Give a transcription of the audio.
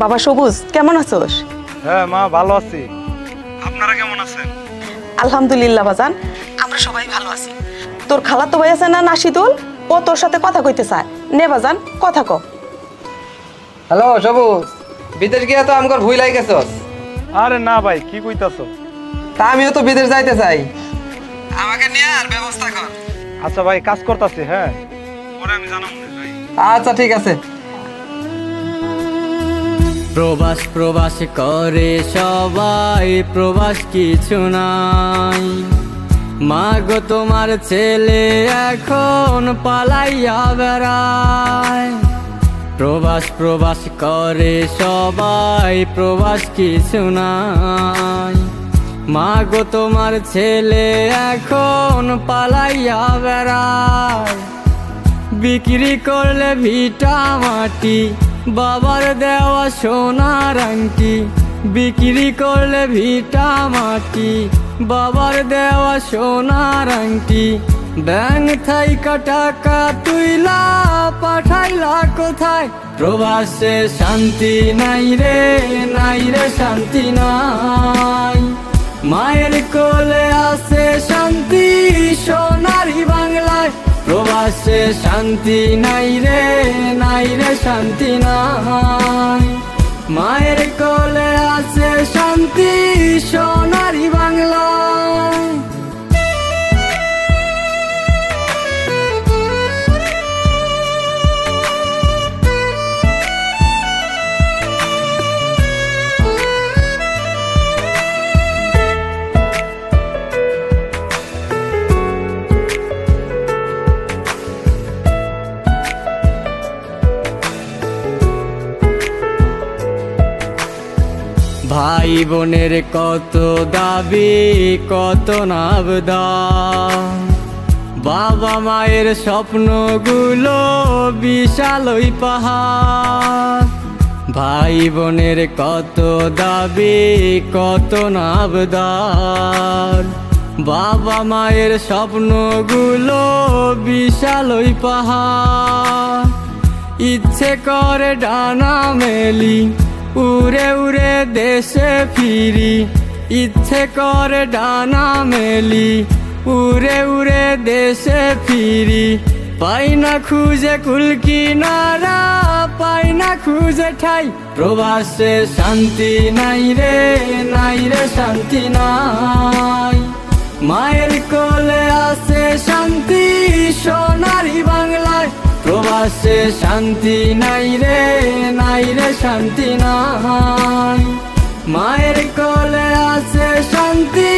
বাবা সবুজ, কেমন আছোস? হ্যাঁ মা, ভালো আছি। আপনারা কেমন আছেন? আলহামদুলিল্লাহ বাজান, আমরা সবাই ভালো আছি। তোর খালাতো ভাই আছে না নাসিদুল, ও তোর সাথে কথা কইতে চায়। নে বাজান, কথা ক। হ্যালো সবুজ, বিদেশ গিয়ে তো আমগর ভুইলাই গেছস। আরে না ভাই, কি কইতাছো? তা আমিও তো বিদেশ যাইতে চাই, আমাকে নিয়ে আর ব্যবস্থা কর। আচ্ছা ভাই, কাজ করতেছি। হ্যাঁ, পরে আমি জানাবো ভাই। আচ্ছা ঠিক আছে। প্রবাস প্রবাস করে সবাই, প্রবাস কিছু নাই। মা গো তোমার ছেলে এখন পালাইয়া বেড়ায়। প্রবাস প্রবাস করে সবাই, প্রবাস কিছু নাই। মা গো তোমার ছেলে এখন পালাইয়া বেড়ায়। বিক্রি করলে ভিটা মাটি, বাবার দেওয়া সোনার আংটি। বিক্রি করলে ভিটা মাটি, বাবার দেওয়া সোনার আংটি। ব্যাংক থাইকা টাকা তুইলা পাঠাইলা কোথায়? প্রবাসে শান্তি নাই রে, নাই রে শান্তি নাই। মায়ের কোলে আছে শান্তি সোনারি বাংলায়। প্রবাসে শান্তি নাই রে, নাই রে শান্তি নাই। মায়ের কোলে আছে শান্তি সোনারি বাংলায়। ভাই বোনের কত দাবি, কত নাবদান। বাবা মায়ের স্বপ্নগুলো বিশাল ওই পাহাড়। ভাই বোনের কত দাবি, কত নাবদান। বাবা মায়ের স্বপ্নগুলো বিশাল ওই পাহাড়। ইচ্ছে করে ডানা মেলি, উড়ে উড়ে দেশে ফিরি। ইচ্ছে করে ডানা মেলি, উড়ে উড়ে দেশে ফিরি। পাই না খুঁজে কুল কিনারা, পাই না খুঁজে ঠাই। প্রবাসে শান্তি নাই রে, নাই রে শান্তি নাই। মায়ের কোলে আছে শান্তি সোনারি বাংলায়। প্রবাসে শান্তি নাই রে, নাই রে শান্তি নাই। মায়ের কোলে আছে শান্তি